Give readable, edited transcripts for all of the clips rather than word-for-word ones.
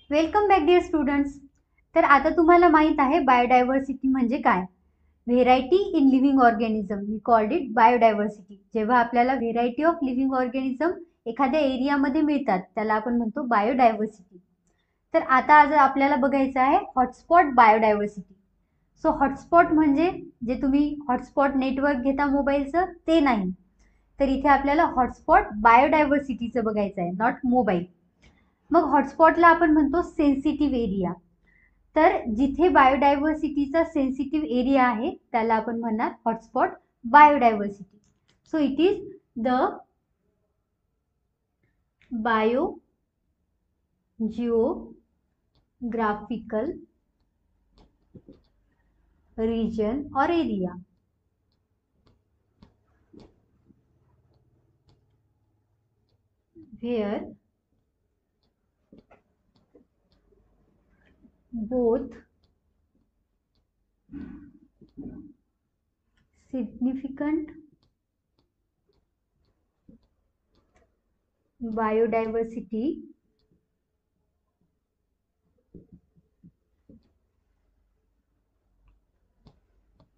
Welcome back dear students. तर आता तुम्हाला माहित आहे बायोडायव्हर्सिटी म्हणजे काय. Variety in living organism, we called it biodiversity. जेव्हा आपल्याला व्हेरायटी ऑफ लिव्हिंग ऑर्गॅनिझम एखाद्या एरियामध्ये मिळतात त्याला आपण म्हणतो बायोडायव्हर्सिटी. तर आता आज आपल्याला बघायचं आहे हॉटस्पॉट बायोडायव्हर्सिटी. सो हॉटस्पॉट म्हणजे जे तुम्ही हॉटस्पॉट नेटवर्क घेता मोबाईलचं ते नाही, तर इथे आपल्याला हॉटस्पॉट बायोडायव्हर्सिटीचं बघायचं आहे, नॉट मोबाईल. मग हॉटस्पॉटला आपण म्हणतो सेन्सिटिव्ह एरिया. तर जिथे बायोडायव्हर्सिटीचा सेन्सिटिव्ह एरिया आहे त्याला आपण म्हणणार hotspot biodiversity. So it is the bio geographical region or area where both significant biodiversity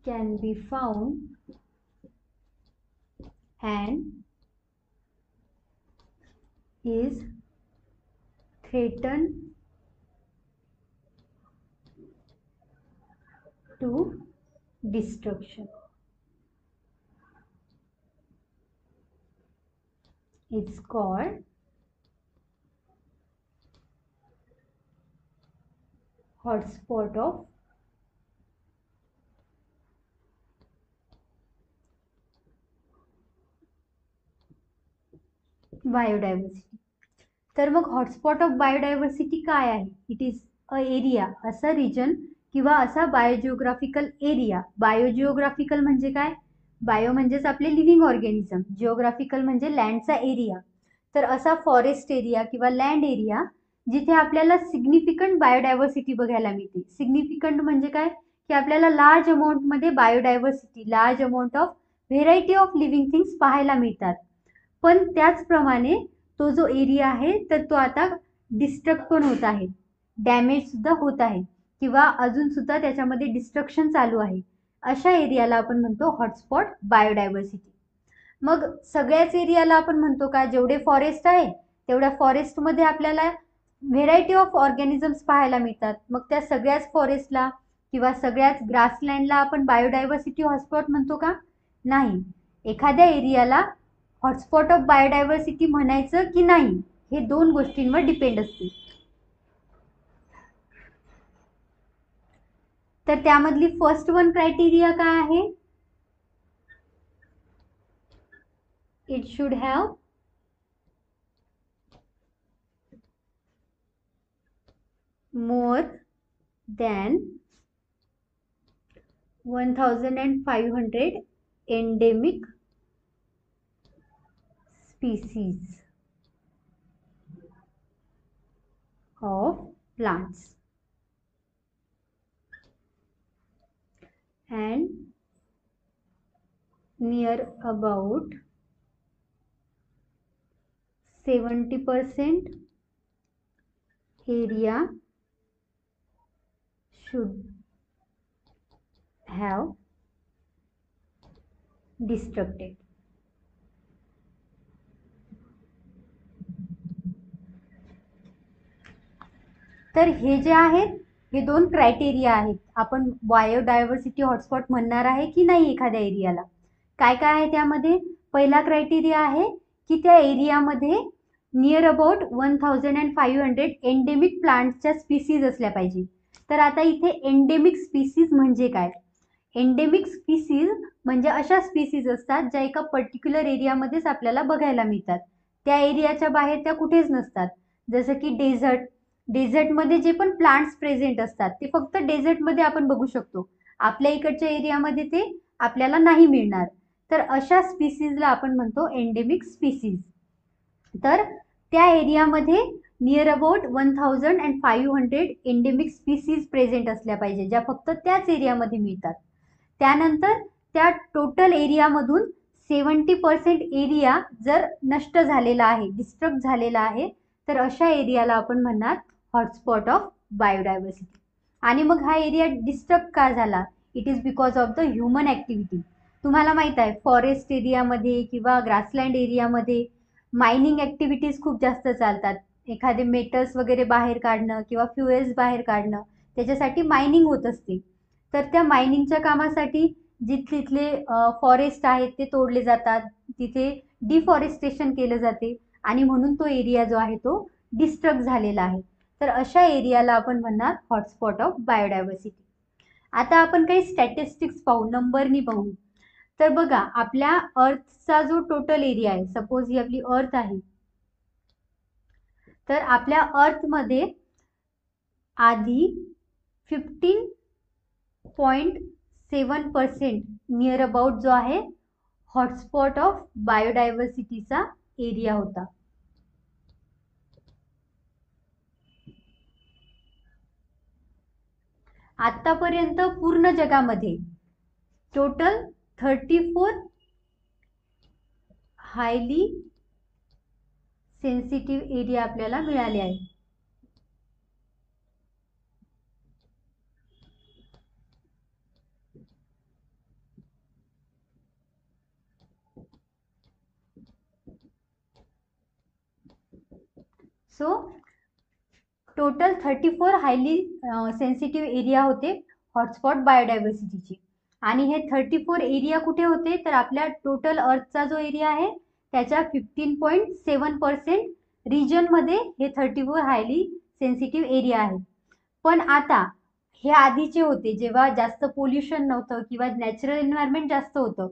can be found and is threatened to destruction. It's called hotspot of biodiversity. तर मग hotspot of biodiversity काय आहे? It is a area, असा region किंवा असा बायोजिओग्राफिकल area. बायोजिओग्राफिकल म्हणजे काय? Bio म्हणजेच आपले लिव्हिंग ऑर्गॅनिझम, जिओग्राफिकल म्हणजे लँडचा एरिया. तर असा फॉरेस्ट एरिया किंवा लँड एरिया जिथे आपल्याला सिग्निफिकंट बायोडायव्हर्सिटी बघायला मिळते. सिग्निफिकंट म्हणजे काय? की आपल्याला लार्ज अमाऊंटमध्ये biodiversity, large amount of variety of living things पाहायला मिळतात. पण त्याचप्रमाणे तो जो एरिया आहे तर तो आता डिस्ट्रक्ट पण होत आहे, डॅमेज सुद्धा होत आहे किंवा अजून सुद्धा त्याच्यामध्ये डिस्ट्रक्शन चालू आहे. अशा एरियाला आपण म्हणतो हॉटस्पॉट बायोडायव्हर्सिटी. मग सगळ्याच एरियाला आपण म्हणतो का? जेवढे फॉरेस्ट आहे तेवढ्या फॉरेस्टमध्ये आपल्याला व्हेरायटी ऑफ ऑर्गॅनिझम्स पाहायला मिळतात. मग त्या सगळ्याच फॉरेस्टला किंवा सगळ्याच ग्रासलँडला आपण बायोडायव्हर्सिटी हॉटस्पॉट म्हणतो का? नाही. एखाद्या एरियाला हॉटस्पॉट ऑफ बायोडायव्हर्सिटी म्हणायचं की नाही हे दोन गोष्टींवर डिपेंड असते. तर त्यामधली फर्स्ट वन क्रायटेरिया काय आहे? It should have more than 1500 endemic species of plants and near about 70% area should have destructed. तर हे जे आहेत हे दोन क्रायटेरिया आहेत. आपण बायोडायव्हर्सिटी हॉटस्पॉट म्हणणार आहे की नाही एखाद्या एरियाला. काय काय आहे त्यामध्ये? पहिला क्रायटेरिया आहे की त्या एरियामध्ये नियर अबाउट 1500 एंडेमिक प्लांट्सच्या स्पीसीज असल्या पाहिजे. तर आता इथे एंडेमिक स्पीसीज म्हणजे काय? एंडेमिक स्पीसीज म्हणजे अशा स्पीसीज असतात ज्या एका पर्टिक्युलर एरियामध्येच आपल्याला बघायला मिळतात. त्या एरियाच्या बाहेर त्या कुठेच नसतात. जसं की डेझर्ट, डेझर्टमध्ये जे पण प्लांट्स प्रेझेंट असतात ते फक्त डेझर्टमध्ये आपण बघू शकतो. आपल्या इकडच्या एरियामध्ये ते आपल्याला नाही मिळणार. तर अशा स्पीसीजला आपण म्हणतो एंडेमिक स्पीसीज. तर त्या एरियामध्ये near about 1500 endemic species present असल्या पाहिजे ज्या फक्त त्याच एरियामध्ये मिळतात. त्यानंतर त्या टोटल एरियामधून 70% एरिया जर नष्ट झालेला आहे, डिस्ट्रक्ट झालेला आहे, तर अशा एरियाला आपण म्हणणार हॉटस्पॉट ऑफ बायोडायव्हर्सिटी. आणि मग हा एरिया डिस्टर्ब का झाला? It is because of the human activity. तुम्हाला माहीत आहे फॉरेस्ट एरियामध्ये किंवा ग्रासलँड एरियामध्ये मायनिंग ॲक्टिव्हिटीज खूप जास्त चालतात. एखादे मेटल्स वगैरे बाहेर काढणं किंवा फ्युएल्स बाहेर काढणं, त्याच्यासाठी मायनिंग होत असते. तर त्या मायनिंगच्या कामासाठी तिथले फॉरेस्ट आहेत ते तोडले जातात, तिथे डिफॉरेस्टेशन केलं जाते आणि म्हणून तो एरिया जो आहे तो डिस्टर्ब झालेला आहे. तर अशा एरियाला आपण म्हणणार हॉटस्पॉट ऑफ बायोडायव्हर्सिटी. आता आपण काही स्टॅटिस्टिक्स पाहू, नंबरनी पाहू. तर बघा, आपल्या अर्थचा जो टोटल एरिया आहे, सपोज ही आपली अर्थ आहे, तर आपल्या अर्थमध्ये आधी 15.7% नियर अबाउट जो आहे हॉटस्पॉट ऑफ बायोडायव्हर्सिटीचा एरिया होता. आतापर्यंत पूर्ण जगामध्ये टोटल 34 हायली सेन्सिटिव्ह एरिया आपल्याला मिळाले आहे. So total 34 highly sensitive area होते हॉटस्पॉट बायोडायव्हर्सिटीचे. आणि हे 34 एरिया कुठे होते? तर आपल्या टोटल अर्थचा जो एरिया आहे त्याच्या 15.7% रिजनमध्ये हे 34 हायली सेन्सिटिव्ह एरिया आहे. पण आता हे आधीचे होते जेव्हा जास्त पोल्युशन नव्हतं किंवा नॅचरल एन्व्हायरमेंट जास्त होतं.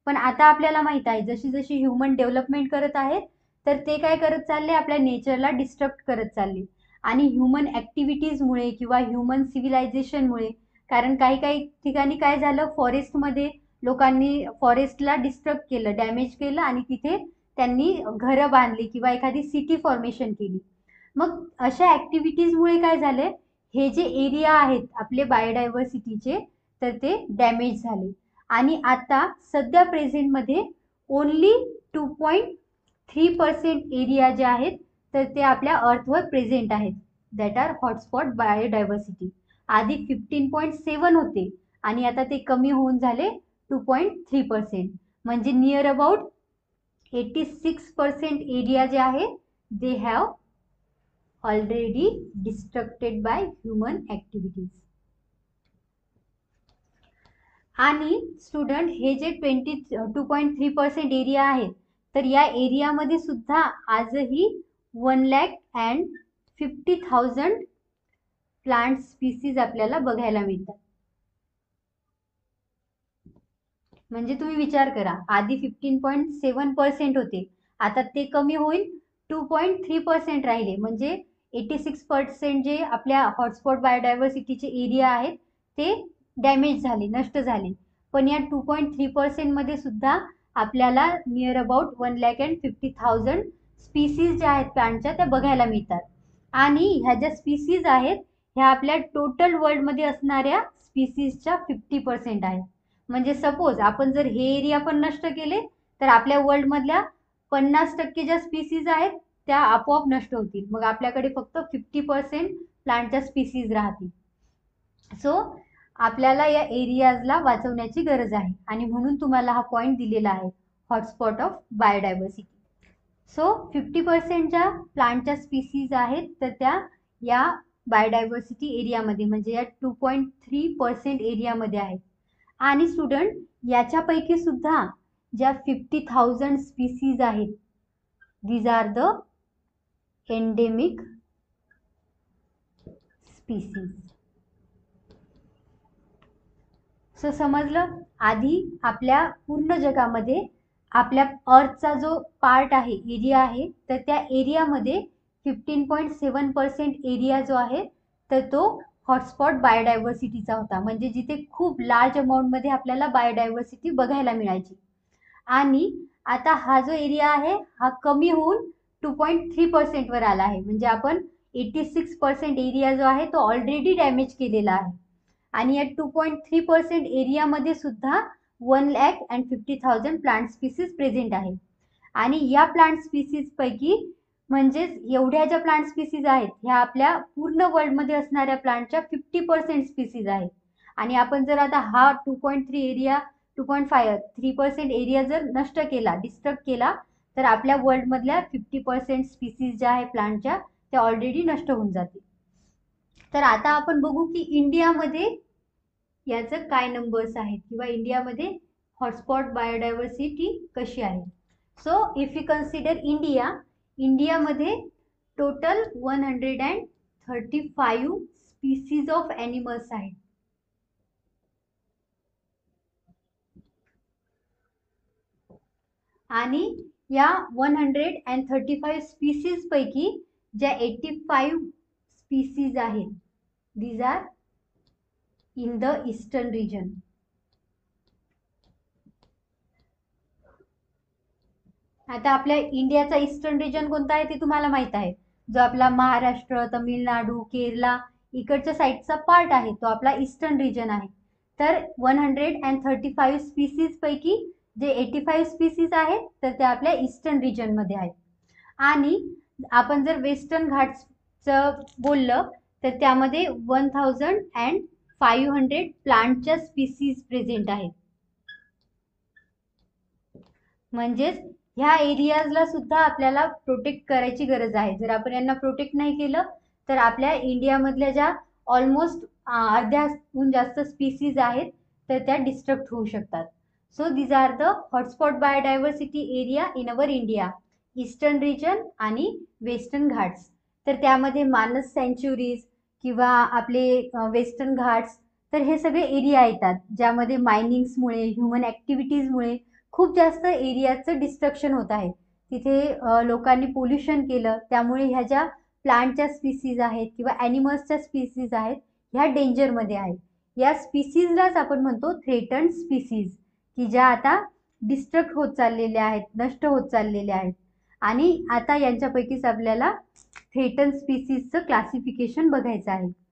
पण आता आपल्याला माहित आहे जशी जशी ह्युमन डेव्हलपमेंट करत आहेत तर ते काय करत चालले, आपल्या नेचरला डिस्टर्ब करत चालले. आणि ह्युमन ॲक्टिव्हिटीजमुळे किंवा ह्युमन सिव्हिलायझेशनमुळे, कारण काही काही ठिकाणी काय झालं, फॉरेस्टमध्ये लोकांनी फॉरेस्टला डिस्टर्ब केलं, डॅमेज केलं आणि तिथे त्यांनी घरं बांधली किंवा एखादी सिटी फॉर्मेशन केली. मग अशा ॲक्टिव्हिटीजमुळे काय झाले, हे जे एरिया आहेत आपले बायोडायव्हर्सिटीचे तर ते डॅमेज झाले. आणि आता सध्या प्रेझेंटमध्ये ओन्ली 2.3% एरिया जे आहेत तर ते आपल्या अर्थवर प्रेझेंट आहेत, दॅट आर हॉटस्पॉट बायोडायव्हर्सिटी. आधी 15.7 होते आणि आता ते कमी होऊन झाले 2.3%. म्हणजे नियर अबाउट 86% एरिया जे आहे they have already destructed by human activities. आणि स्टुडंट हे जे 2.3% एरिया आहे तर या एरियामध्ये सुद्धा आजही 1,50,000 प्लांट स्पीसीज आपल्याला बघायला मिळतात. म्हणजे तुम्ही विचार करा, आधी 15.7% होते, आता ते कमी होईल 2.3% राहिले. म्हणजे 86% जे आपल्या हॉटस्पॉट बायोडायव्हर्सिटीचे एरिया आहेत ते डॅमेज झाले, नष्ट झाले. पण या 2.3% मध्ये सुद्धा आपल्याला नियर अबाउट 1,50,000 स्पीसीज ज्या आहेत प्लांटच्या त्या बघायला मिळतात. आणि ह्या ज्या स्पीसीज आहेत ह्या आपल्या टोटल वर्ल्डमध्ये असणाऱ्या स्पीसीजच्या 50% आहेत. म्हणजे सपोज आपण जर हे एरिया पण नष्ट केले तर आपल्या वर्ल्डमधल्या 50% ज्या स्पीसीज आहेत त्या आपोआप नष्ट होतील. मग आपल्याकडे फक्त 50% प्लांटच्या स्पीसीज राहतील. सो आपल्याला या एरियाजला वाचवण्याची गरज आहे आणि म्हणून तुम्हाला हा पॉईंट दिलेला आहे हॉटस्पॉट ऑफ बायोडायव्हर्सिटी. सो 50% ज्या प्लांटच्या स्पीसीज आहेत तर त्या या बायोडायव्हर्सिटी एरियामध्ये म्हणजे या 2.3% एरियामध्ये आहेत. आणि स्टुडंट याच्यापैकी सुद्धा ज्या 50,000 स्पीसीज आहेत these are the endemic species. So समजलं, आधी आपल्या पूर्ण जगामध्ये आपल्या अर्थचा जो पार्ट आहे, एरिया आहे, तर त्या एरियामध्ये 15.7% एरिया जो आहे तर तो हॉटस्पॉट बायोडायव्हर्सिटीचा होता. म्हणजे जिथे खूप लार्ज अमाऊंटमध्ये आपल्याला बायोडायव्हर्सिटी बघायला मिळायची. आणि आता हा जो एरिया आहे हा कमी होऊन 2.3% वर आला आहे. म्हणजे आपण 86% एरिया जो आहे तो ऑलरेडी डॅमेज केलेला आहे. आणि या 2.3% एरियामध्ये सुद्धा 1,50,000 प्लांट स्पीसीज प्रेझेंट आहे. आणि या प्लांट स्पीसीज पैकी म्हणजेच एवढ्या ज्या प्लांट स्पीसीज आहेत ह्या आपल्या पूर्ण वर्ल्डमध्ये असणाऱ्या प्लांटच्या 50% स्पीसीज आहेत. आणि आपण जर आता हा 2.3 एरिया 2.5 3% एरिया जर नष्ट केला, डिस्ट्रक्ट केला, तर आपल्या वर्ल्डमधल्या 50% स्पीसीज ज्या आहेत प्लांटच्या त्या ऑलरेडी नष्ट होऊन जातील. तर आता आपण बघू की इंडियामध्ये याचं काय नंबर्स आहेत किंवा इंडियामध्ये हॉटस्पॉट बायोडायव्हर्सिटी कशी आहे. सो इफ यू कन्सिडर इंडियामध्ये टोटल 135 स्पीसीज ऑफ ॲनिमल्स आहेत. आणि या 135 स्पीसीज पैकी ज्या 85 स्पीसीज आहेत these are in the eastern region. आता आपल्या इंडियाचा ईस्टर्न रिजन कोणता आहे ते तुम्हाला माहित आहे. जो आपला महाराष्ट्र, तमिळनाडू, केरला इकडच्या साईडचा पार्ट आहे तो आपला ईस्टर्न रिजन आहे. तर 135 स्पीसीज पैकी जे 85 स्पीसीज आहेत तर ते आपल्या ईस्टर्न रिजनमध्ये आहेत. आणि आपण जर वेस्टर्न घाट्सचं बोललं तर त्यामध्ये 1500 प्लांटच्या स्पीसीज प्रेझेंट आहेत. म्हणजेच ह्या एरियाजला सुद्धा आपल्याला प्रोटेक्ट करायची गरज आहे. जर आपण यांना प्रोटेक्ट नाही केलं तर आपल्या इंडियामधल्या ज्या ऑलमोस्ट अर्ध्याहून जास्त स्पीसीज आहेत तर त्या डिस्ट्रक्ट होऊ शकतात. So these are the hotspot biodiversity area in our India, eastern region आणि वेस्टर्न घाट्स. तर त्यामध्ये मानस सँच्युरीज किंवा आपले वेस्टर्न घाट्स तर हे सगळे एरिया येतात ज्यामध्ये मायनिंग्समुळे, ह्युमन ॲक्टिव्हिटीजमुळे खूप जास्त एरियाचं डिस्ट्रक्शन होत आहे. तिथे लोकांनी पोल्युशन केलं त्यामुळे ह्या ज्या प्लांटच्या स्पीसीज आहेत किंवा ॲनिमल्सच्या स्पीसीज आहेत ह्या डेंजरमध्ये आहेत. या स्पीसीजलाच आपण म्हणतो थ्रेटन्ड स्पीसीज, की ज्या आता डिस्ट्रक्ट होत चाललेल्या आहेत, नष्ट होत चाललेल्या आहेत. आणि आता यांच्यापैकीच आपल्याला थ्रेटन्ड स्पीसीजचं क्लासिफिकेशन बघायचं आहे.